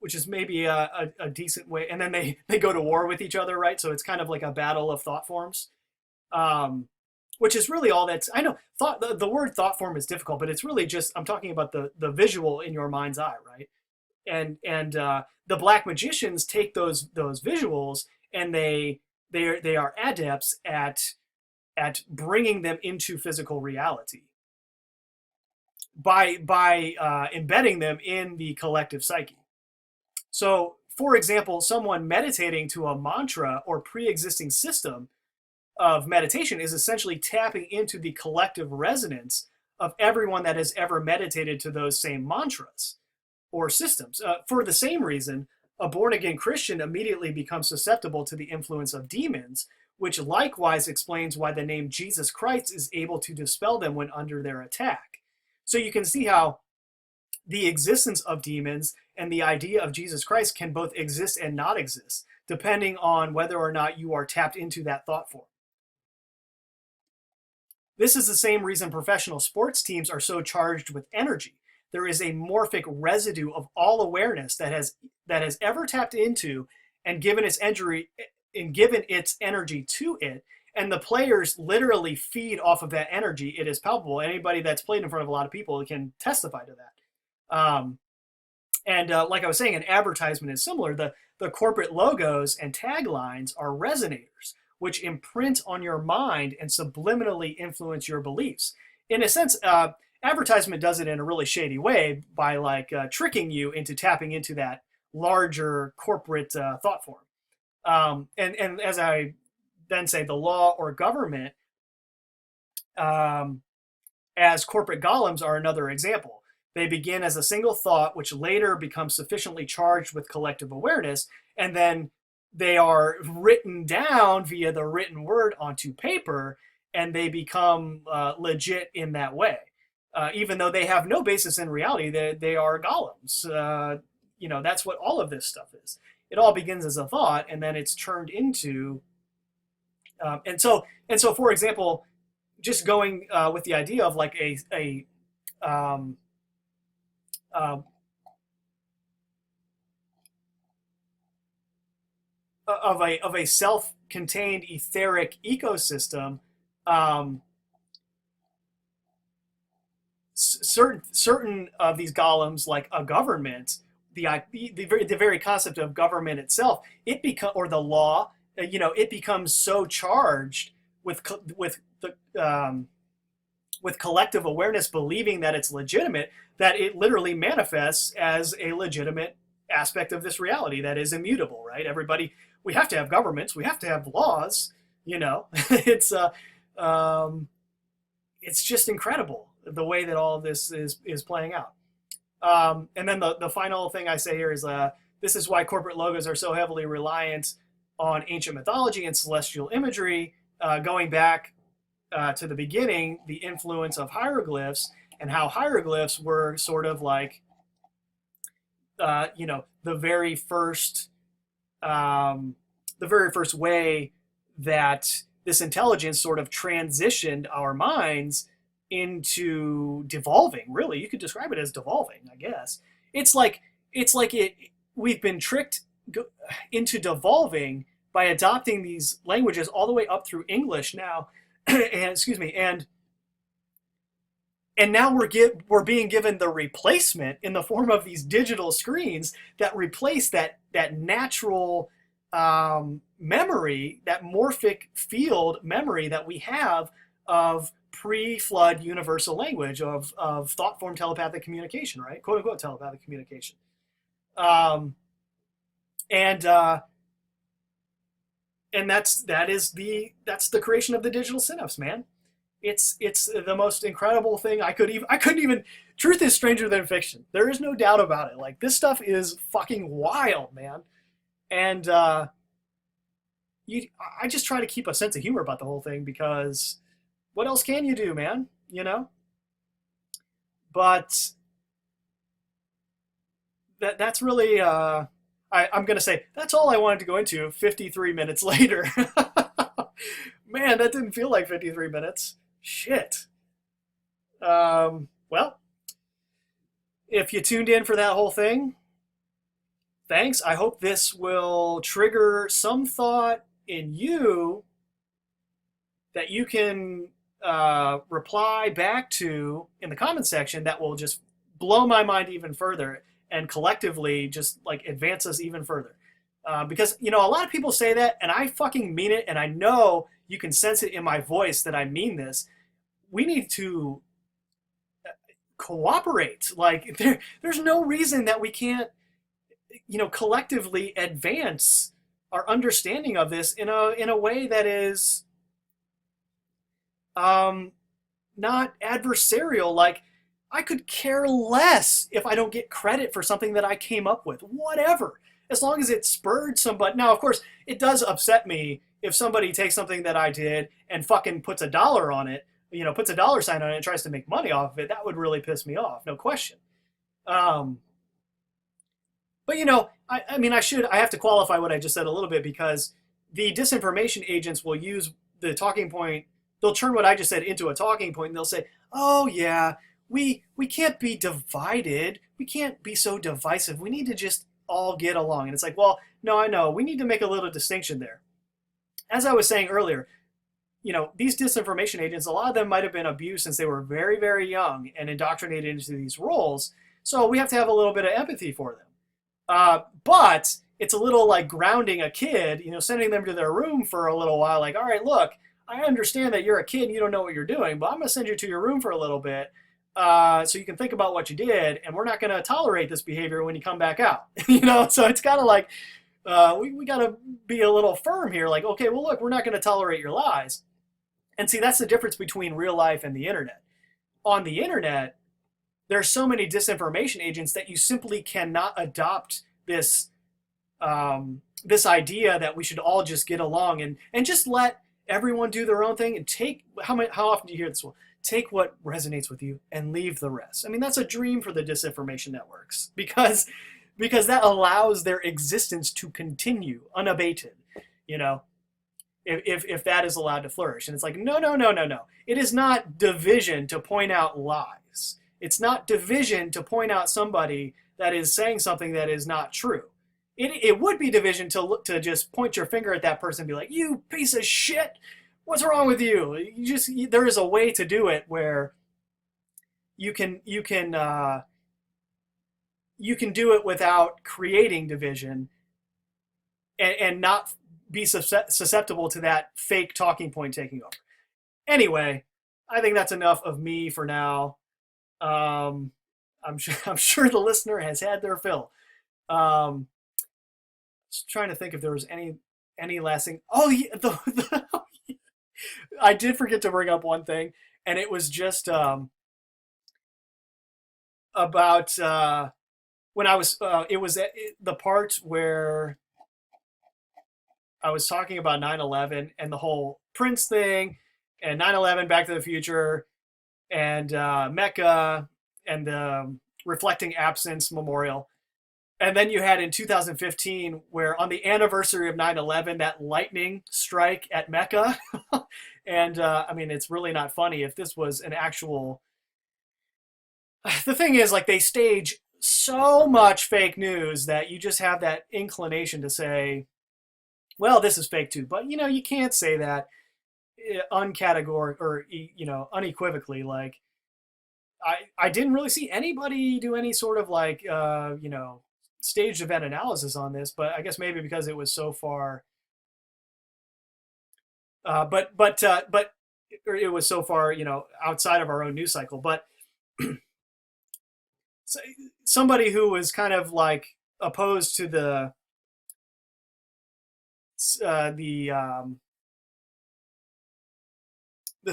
which is maybe a decent way. And then they go to war with each other, right? So it's kind of like a battle of thought forms, which is really all that's, I know the word thought form is difficult, but it's really just, I'm talking about the visual in your mind's eye, right? And the black magicians take those visuals and they are adepts at bringing them into physical reality by embedding them in the collective psyche. So, for example, someone meditating to a mantra or pre-existing system of meditation is essentially tapping into the collective resonance of everyone that has ever meditated to those same mantras or systems. For the same reason, a born-again Christian immediately becomes susceptible to the influence of demons which likewise explains why the name Jesus Christ is able to dispel them when under their attack. So you can see how the existence of demons and the idea of Jesus Christ can both exist and not exist, depending on whether or not you are tapped into that thought form. This is the same reason professional sports teams are so charged with energy. There is a morphic residue of all awareness that has ever tapped into and given its energy to it, and the players literally feed off of that energy. It is palpable. Anybody that's played in front of a lot of people can testify to that. Like I was saying, an advertisement is similar. The corporate logos and taglines are resonators, which imprint on your mind and subliminally influence your beliefs. In a sense, advertisement does it in a really shady way by like tricking you into tapping into that larger corporate thought form. And as I then say, the law or government as corporate golems are another example. They begin as a single thought, which later becomes sufficiently charged with collective awareness, and then they are written down via the written word onto paper, and they become legit in that way. Even though they have no basis in reality, they are golems. That's what all of this stuff is. It all begins as a thought, and then it's turned into. And so, for example, just going with the idea of like of a self-contained etheric ecosystem, certain of these golems, like a government, the very concept of government itself, or the law, it becomes so charged with collective awareness, believing that it's legitimate, that it literally manifests as a legitimate aspect of this reality that is immutable, right? Everybody, we have to have governments, we have to have laws, it's just incredible the way that all of this is playing out. And then the final thing I say here is this is why corporate logos are so heavily reliant on ancient mythology and celestial imagery, going back to the beginning, the influence of hieroglyphs, and how hieroglyphs were sort of like, the very first way that this intelligence sort of transitioned our minds into devolving. Really, you could describe it as devolving, I guess. We've been tricked into devolving by adopting these languages all the way up through English now, and now we're being given the replacement in the form of these digital screens that replace that natural memory, that morphic field memory that we have of pre-flood universal language of thought form telepathic communication, right? Quote unquote telepathic communication. And that's the creation of the digital synapse, man. It's the most incredible thing I couldn't even. Truth is stranger than fiction. There is no doubt about it. Like, this stuff is fucking wild, man. And I just try to keep a sense of humor about the whole thing, because what else can you do, man? But that's really I'm gonna say that's all I wanted to go into 53 minutes later. Man, that didn't feel like 53 minutes. Shit. Well, if you tuned in for that whole thing, thanks. I hope this will trigger some thought in you that you can reply back to in the comment section that will just blow my mind even further and collectively just like advance us even further. Because, a lot of people say that, and I fucking mean it, and I know you can sense it in my voice that I mean this. We need to cooperate. Like, there's no reason that we can't, collectively advance our understanding of this in a way that is not adversarial. Like, I could care less if I don't get credit for something that I came up with. Whatever. As long as it spurred somebody. Now, of course, it does upset me if somebody takes something that I did and fucking puts a dollar on it, puts a dollar sign on it and tries to make money off of it, that would really piss me off, no question. Um, but I mean, I have to qualify what I just said a little bit, because the disinformation agents will use the talking point. They'll turn what I just said into a talking point, and they'll say, "Oh yeah, we can't be divided. We can't be so divisive. We need to just all get along." And it's like, well, no, I know. We need to make a little distinction there. As I was saying earlier, these disinformation agents, a lot of them might have been abused since they were very, very young and indoctrinated into these roles. So we have to have a little bit of empathy for them. But it's a little like grounding a kid, sending them to their room for a little while. Like, all right, look, I understand that you're a kid and you don't know what you're doing, but I'm going to send you to your room for a little bit so you can think about what you did, and we're not going to tolerate this behavior when you come back out. So it's kind of like we got to be a little firm here. Like, okay, well, look, we're not going to tolerate your lies. And see, that's the difference between real life and the internet. On the internet, there's so many disinformation agents that you simply cannot adopt this this idea that we should all just get along and just let everyone do their own thing and take how often do you hear this one? Take what resonates with you and leave the rest. I mean, that's a dream for the disinformation networks, because that allows their existence to continue unabated, if that is allowed to flourish. And it's like, no. It is not division to point out lies. It's not division to point out somebody that is saying something that is not true. It would be division to just point your finger at that person and be like, you piece of shit, what's wrong with you? There is a way to do it where you can do it without creating division and not be susceptible to that fake talking point taking over. Anyway, I think that's enough of me for now. I'm sure the listener has had their fill. Just trying to think if there was any last thing. Oh, yeah, I did forget to bring up one thing, and it was just about when I was. It was the part where I was talking about 9/11 and the whole Prince thing, and 9/11, Back to the Future, and Mecca, and the Reflecting Absence Memorial. And then you had in 2015, where on the anniversary of 9/11, that lightning strike at Mecca. And I mean, it's really not funny if this was an actual. The thing is, like, they stage so much fake news that you just have that inclination to say, well, this is fake too. But, you can't say that unequivocally. Like, I didn't really see anybody do any sort of like, staged event analysis on this, but I guess maybe because it was so far, but it was so far, outside of our own news cycle. But somebody who was kind of like opposed to the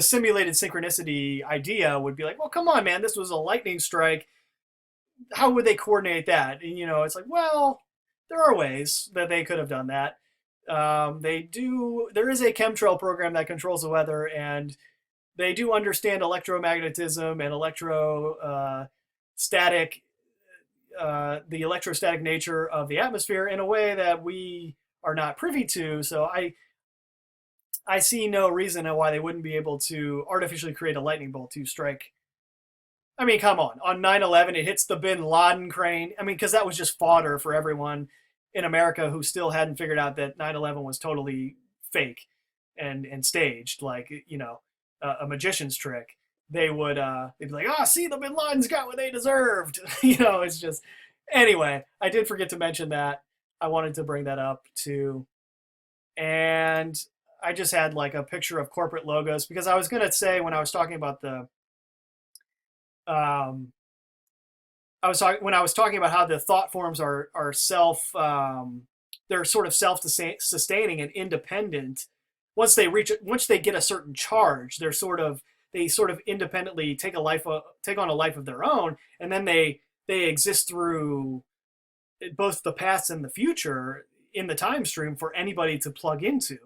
simulated synchronicity idea would be like, well, come on, man, this was a lightning strike. How would they coordinate that? And, it's like, well, there are ways that they could have done that. There is a chemtrail program that controls the weather, and they do understand electromagnetism and the electrostatic nature of the atmosphere in a way that we are not privy to. So I see no reason why they wouldn't be able to artificially create a lightning bolt to strike. I mean, come on. On 9/11, it hits the Bin Laden crane. I mean, because that was just fodder for everyone in America who still hadn't figured out that 9/11 was totally fake and staged, like, a magician's trick. They'd be like, see, the Bin Ladens got what they deserved. It's just. Anyway, I did forget to mention that. I wanted to bring that up too. And I just had like a picture of corporate logos, because I was going to say, when I was talking about when I was talking about how the thought forms are they're sort of self-sustaining and independent. Once they get a certain charge, they sort of independently take on a life of their own, and then they exist through both the past and the future in the time stream for anybody to plug into.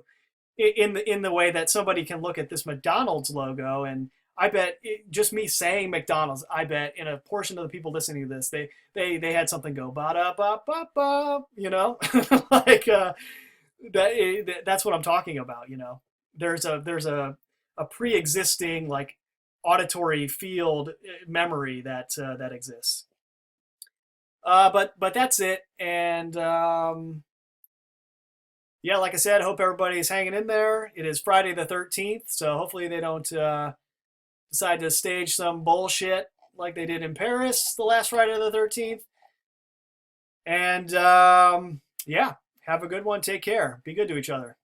in the way that somebody can look at this McDonald's logo, and I bet just me saying McDonald's, I bet in a portion of the people listening to this, they had something go ba da ba ba ba, you know, like that's what I'm talking about. You know, there's a pre-existing like auditory field memory that exists. But that's it, and yeah, like I said, I hope everybody's hanging in there. It is Friday the 13th, so hopefully they don't decide to stage some bullshit like they did in Paris the last Friday the 13th. And yeah, have a good one. Take care. Be good to each other.